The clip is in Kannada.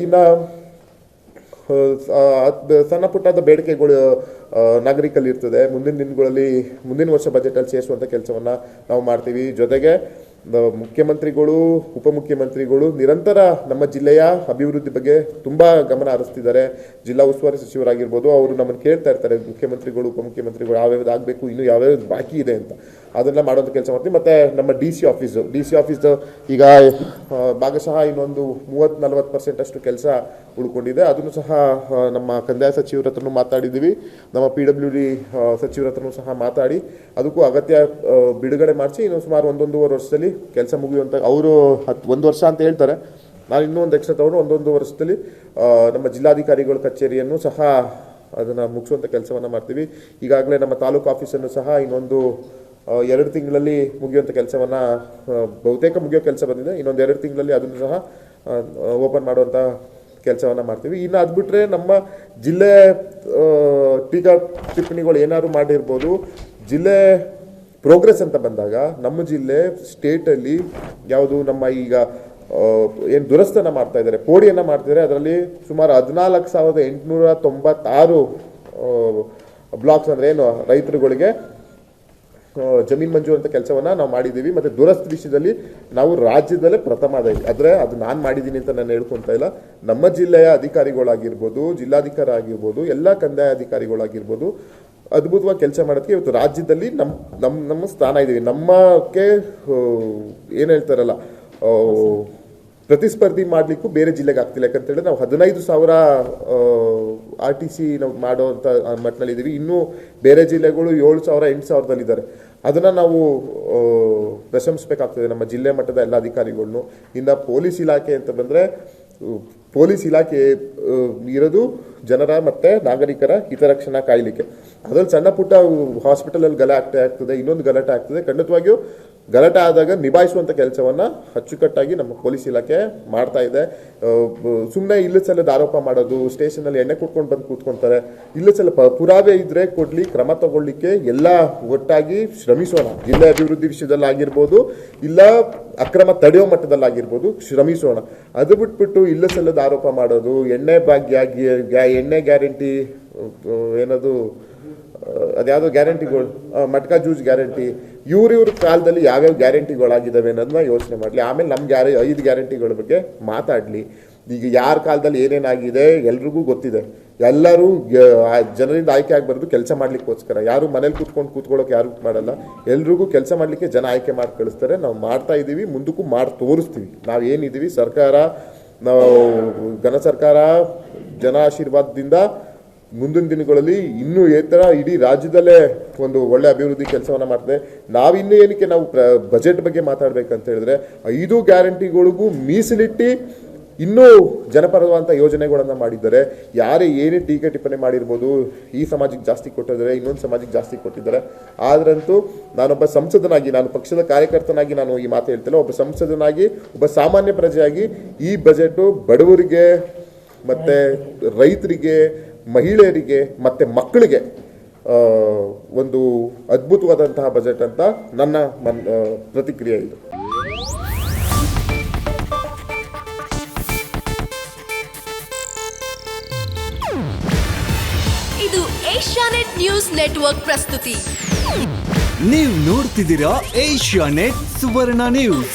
ಇನ್ನು ಸಣ್ಣ ಪುಟ್ಟದ ಬೇಡಿಕೆಗಳು ನಾಗರಿಕಲ್ಲಿ ಇರ್ತದೆ. ಮುಂದಿನ ದಿನಗಳಲ್ಲಿ ಮುಂದಿನ ವರ್ಷ ಬಜೆಟಲ್ಲಿ ಸೇರಿಸುವಂಥ ಕೆಲಸವನ್ನು ನಾವು ಮಾಡ್ತೀವಿ. ಜೊತೆಗೆ ಮುಖ್ಯಮಂತ್ರಿಗಳು, ಉಪಮುಖ್ಯಮಂತ್ರಿಗಳು ನಿರಂತರ ನಮ್ಮ ಜಿಲ್ಲೆಯ ಅಭಿವೃದ್ಧಿ ಬಗ್ಗೆ ತುಂಬ ಗಮನ ಹರಿಸ್ತಿದ್ದಾರೆ. ಜಿಲ್ಲಾ ಉಸ್ತುವಾರಿ ಸಚಿವರಾಗಿರ್ಬೋದು, ಅವರು ನಮ್ಮನ್ನು ಕೇಳ್ತಾ ಇರ್ತಾರೆ, ಮುಖ್ಯಮಂತ್ರಿಗಳು ಉಪಮುಖ್ಯಮಂತ್ರಿಗಳು ಯಾವ್ಯಾವ್ದು ಆಗಬೇಕು, ಇನ್ನೂ ಯಾವ್ಯಾವ್ದು ಬಾಕಿ ಇದೆ ಅಂತ. ಅದೆಲ್ಲ ಮಾಡುವಂಥ ಕೆಲಸ ಮಾಡ್ತೀವಿ. ಮತ್ತು ನಮ್ಮ ಡಿ ಸಿ ಆಫೀಸು ಈಗ ಭಾಗಶಃ ಇನ್ನೊಂದು 30-40% ಅಷ್ಟು ಕೆಲಸ ಉಳ್ಕೊಂಡಿದೆ. ಅದನ್ನು ಸಹ ನಮ್ಮ ಕಂದಾಯ ಸಚಿವರ ಹತ್ರನೂ ಮಾತಾಡಿದ್ದೀವಿ, ನಮ್ಮ PWD ಸಚಿವರ ಹತ್ರನೂ ಸಹ ಮಾತಾಡಿ ಅದಕ್ಕೂ ಅಗತ್ಯ ಬಿಡುಗಡೆ ಮಾಡಿಸಿ ಇನ್ನು ಸುಮಾರು 1-1.5 ವರ್ಷದಲ್ಲಿ ಕೆಲಸ ಮುಗಿಯುವಂಥ, ಅವರು 1 ವರ್ಷ ಅಂತ ಹೇಳ್ತಾರೆ, ನಾನು ಇನ್ನೂ ಒಂದು ಎಕ್ಸ್ಟ್ರಾ ತಗೊಂಡು 1-1 ವರ್ಷದಲ್ಲಿ ನಮ್ಮ ಜಿಲ್ಲಾಧಿಕಾರಿಗಳ ಕಚೇರಿಯನ್ನು ಸಹ ಅದನ್ನು ಮುಗಿಸುವಂಥ ಕೆಲಸವನ್ನು ಮಾಡ್ತೀವಿ. ಈಗಾಗಲೇ ನಮ್ಮ ತಾಲೂಕು ಆಫೀಸನ್ನು ಸಹ ಇನ್ನೊಂದು 2 ತಿಂಗಳಲ್ಲಿ ಮುಗಿಯುವಂಥ ಕೆಲಸವನ್ನು, ಬಹುತೇಕ ಮುಗಿಯೋ ಕೆಲಸ ಬಂದಿದೆ, ಇನ್ನೊಂದು 2 ತಿಂಗಳಲ್ಲಿ ಅದನ್ನು ಸಹ ಓಪನ್ ಮಾಡುವಂಥ ಕೆಲಸವನ್ನು ಮಾಡ್ತೀವಿ. ಇನ್ನು ಅದು ಬಿಟ್ಟರೆ ನಮ್ಮ ಜಿಲ್ಲೆ ಟೀಕಾ ಟಿಪ್ಪಣಿಗಳು ಏನಾದ್ರು ಮಾಡಿರ್ಬೋದು. ಜಿಲ್ಲೆ ಪ್ರೋಗ್ರೆಸ್ ಅಂತ ಬಂದಾಗ ನಮ್ಮ ಜಿಲ್ಲೆ ಸ್ಟೇಟಲ್ಲಿ ಯಾವುದು ನಮ್ಮ ಈಗ ಏನು ದುರಸ್ತನ ಮಾಡ್ತಾ ಇದ್ದಾರೆ, ಪೋಡಿಯನ್ನು ಮಾಡ್ತಿದ್ದಾರೆ, ಅದರಲ್ಲಿ ಸುಮಾರು 14,896 ಬ್ಲಾಕ್ಸ್ ಅಂದರೆ ಏನು ರೈತರುಗಳಿಗೆ ಜಮೀನು ಮಂಜೂರು ಅಂತ ಕೆಲಸವನ್ನು ನಾವು ಮಾಡಿದ್ದೀವಿ. ಮತ್ತು ದುರಸ್ತಿ ವಿಷಯದಲ್ಲಿ ನಾವು ರಾಜ್ಯದಲ್ಲೇ ಪ್ರಥಮ ಇದ್ದೀವಿ. ಆದರೆ ಅದು ನಾನು ಮಾಡಿದ್ದೀನಿ ಅಂತ ನಾನು ಹೇಳ್ಕೊತಾ ಇಲ್ಲ. ನಮ್ಮ ಜಿಲ್ಲೆಯ ಅಧಿಕಾರಿಗಳಾಗಿರ್ಬೋದು, ಜಿಲ್ಲಾಧಿಕಾರಿ ಆಗಿರ್ಬೋದು, ಎಲ್ಲ ಕಂದಾಯ ಅಧಿಕಾರಿಗಳಾಗಿರ್ಬೋದು ಅದ್ಭುತವಾಗಿ ಕೆಲಸ ಮಾಡೋದಕ್ಕೆ ಇವತ್ತು ರಾಜ್ಯದಲ್ಲಿ ನಮ್ಮ ಸ್ಥಾನ ಇದ್ದೀವಿ. ನಮ್ಮಕ್ಕೆ ಏನು ಹೇಳ್ತಾರಲ್ಲ, ಪ್ರತಿಸ್ಪರ್ಧಿ ಮಾಡಲಿಕ್ಕೂ ಬೇರೆ ಜಿಲ್ಲೆಗೆ ಆಗ್ತಿಲ್ಲ. ಯಾಕಂತೇಳಿದ್ರೆ ನಾವು 15,000 RTC ನಾವು ಮಾಡೋವಂಥ ಮಟ್ಟದಲ್ಲಿದ್ದೀವಿ. ಇನ್ನೂ ಬೇರೆ ಜಿಲ್ಲೆಗಳು 7,000, 8,000ದಲ್ಲಿದ್ದಾರೆ. ಅದನ್ನು ನಾವು ಪ್ರಶಂಸಿಸಬೇಕಾಗ್ತದೆ ನಮ್ಮ ಜಿಲ್ಲೆ ಮಟ್ಟದ ಎಲ್ಲ ಅಧಿಕಾರಿಗಳನ್ನು. ಇನ್ನು ಪೊಲೀಸ್ ಇಲಾಖೆ ಅಂತ ಬಂದರೆ, ಪೊಲೀಸ್ ಇಲಾಖೆ ಇರೋದು ಜನರ ಮತ್ತು ನಾಗರಿಕರ ಹಿತರಕ್ಷಣಾ ಕಾಯಲಿಕ್ಕೆ. ಅದರಲ್ಲಿ ಸಣ್ಣ ಪುಟ್ಟ ಹಾಸ್ಪಿಟಲಲ್ಲಿ ಗಲಾಟೆ ಆಗ್ತದೆ, ಇನ್ನೊಂದು ಗಲಾಟೆ ಆಗ್ತದೆ. ಖಂಡಿತವಾಗಿಯೂ ಗಲಾಟೆ ಆದಾಗ ನಿಭಾಯಿಸುವಂಥ ಕೆಲಸವನ್ನು ಅಚ್ಚುಕಟ್ಟಾಗಿ ನಮ್ಮ ಪೊಲೀಸ್ ಇಲಾಖೆ ಮಾಡ್ತಾ ಇದೆ. ಸುಮ್ಮನೆ ಇಲ್ಲಸಲ್ಲದ ಆರೋಪ ಮಾಡೋದು, ಸ್ಟೇಷನಲ್ಲಿ ಎಣ್ಣೆ ಕುಟ್ಕೊಂಡು ಬಂದು ಕೂತ್ಕೊಳ್ತಾರೆ. ಇಲ್ಲಸಲ್ಲ ಪುರಾವೆ ಇದ್ದರೆ ಕೊಡಲಿ, ಕ್ರಮ ತಗೊಳ್ಳಿಕ್ಕೆ ಎಲ್ಲ ಒಟ್ಟಾಗಿ ಶ್ರಮಿಸೋಣ. ಜಿಲ್ಲೆ ಅಭಿವೃದ್ಧಿ ವಿಷಯದಲ್ಲಾಗಿರ್ಬೋದು, ಇಲ್ಲ ಅಕ್ರಮ ತಡೆಯೋ ಮಟ್ಟದಲ್ಲಾಗಿರ್ಬೋದು ಶ್ರಮಿಸೋಣ. ಅದು ಬಿಟ್ಬಿಟ್ಟು ಇಲ್ಲಸಲ್ಲದ ಆರೋಪ ಮಾಡೋದು, ಎಣ್ಣೆ ಎಣ್ಣೆ ಗ್ಯಾರಂಟಿ ಏನದು ಅದ್ಯಾವುದೋ ಗ್ಯಾರಂಟಿಗಳು, ಮಟ್ಕಾ ಜೂಜ್ ಗ್ಯಾರಂಟಿ, ಇವ್ರ ಕಾಲದಲ್ಲಿ ಯಾವ್ಯಾವ ಗ್ಯಾರಂಟಿಗಳಾಗಿದ್ದಾವೆ ಅನ್ನೋದನ್ನ ಯೋಚನೆ ಮಾಡಲಿ. ಆಮೇಲೆ ನಮ್ಗೆ 5 ಗ್ಯಾರಂಟಿಗಳ ಬಗ್ಗೆ ಮಾತಾಡಲಿ. ಈಗ ಯಾರ ಕಾಲದಲ್ಲಿ ಏನೇನಾಗಿದೆ ಎಲ್ರಿಗೂ ಗೊತ್ತಿದೆ. ಎಲ್ಲರೂ ಜನರಿಂದ ಆಯ್ಕೆ ಆಗಬಾರ್ದು ಕೆಲಸ ಮಾಡಲಿಕ್ಕೋಸ್ಕರ. ಯಾರು ಮನೇಲಿ ಕೂತ್ಕೊಳ್ಳೋಕೆ ಯಾರು ಮಾಡಲ್ಲ. ಎಲ್ರಿಗೂ ಕೆಲಸ ಮಾಡಲಿಕ್ಕೆ ಜನ ಆಯ್ಕೆ ಮಾಡಿ ಕಳಿಸ್ತಾರೆ. ನಾವು ಮಾಡ್ತಾ ಇದ್ದೀವಿ, ಮುಂದಕ್ಕೂ ಮಾಡಿ ತೋರಿಸ್ತೀವಿ. ನಾವು ಏನಿದ್ದೀವಿ ಸರ್ಕಾರ, ನಾವು ಘನ ಸರ್ಕಾರ, ಜನ ಆಶೀರ್ವಾದದಿಂದ ಮುಂದಿನ ದಿನಗಳಲ್ಲಿ ಇನ್ನೂ ಇಡೀ ರಾಜ್ಯದಲ್ಲೇ ಒಂದು ಒಳ್ಳೆ ಅಭಿವೃದ್ಧಿ ಕೆಲಸವನ್ನು ಮಾಡ್ತದೆ. ನಾವಿನ್ನೂ ಏನಕ್ಕೆ ನಾವು ಬಜೆಟ್ ಬಗ್ಗೆ ಮಾತಾಡಬೇಕಂತ ಹೇಳಿದ್ರೆ, 5 ಗ್ಯಾರಂಟಿಗಳಿಗೂ ಮೀಸಲಿಟ್ಟು ಇನ್ನೂ ಜನಪರವಾದಂಥ ಯೋಜನೆಗಳನ್ನು ಮಾಡಿದ್ದಾರೆ. ಯಾರೇ ಏನೇ ಟೀಕೆ ಟಿಪ್ಪಣಿ ಮಾಡಿರ್ಬೋದು, ಈ ಸಮಾಜಕ್ಕೆ ಜಾಸ್ತಿ ಕೊಟ್ಟಿದ್ದಾರೆ, ಇನ್ನೊಂದು ಸಮಾಜಕ್ಕೆ ಜಾಸ್ತಿ ಕೊಟ್ಟಿದ್ದಾರೆ. ಆದ್ರಂತೂ ನಾನೊಬ್ಬ ಸಂಸದನಾಗಿ, ನಾನು ಪಕ್ಷದ ಕಾರ್ಯಕರ್ತನಾಗಿ ನಾನು ಈ ಮಾತು ಹೇಳ್ತಿಲ್ಲ, ಒಬ್ಬ ಸಂಸದನಾಗಿ, ಒಬ್ಬ ಸಾಮಾನ್ಯ ಪ್ರಜೆಯಾಗಿ ಈ ಬಜೆಟು ಬಡವರಿಗೆ ಮತ್ತು ರೈತರಿಗೆ, ಮಹಿಳೆಯರಿಗೆ ಮತ್ತು ಮಕ್ಕಳಿಗೆ ಒಂದು ಅದ್ಭುತವಾದಂತಹ ಬಜೆಟ್ ಅಂತ ನನ್ನ ಪ್ರತಿಕ್ರಿಯೆ ಇದು. ಇದು ಏಷ್ಯಾನೆಟ್ ನ್ಯೂಸ್ ನೆಟ್ವರ್ಕ್ ಪ್ರಸ್ತುತಿ. ನೀವು ನೋಡ್ತಿದ್ದೀರಾ ಏಷ್ಯಾನೆಟ್ ಸುವರ್ಣ ನ್ಯೂಸ್.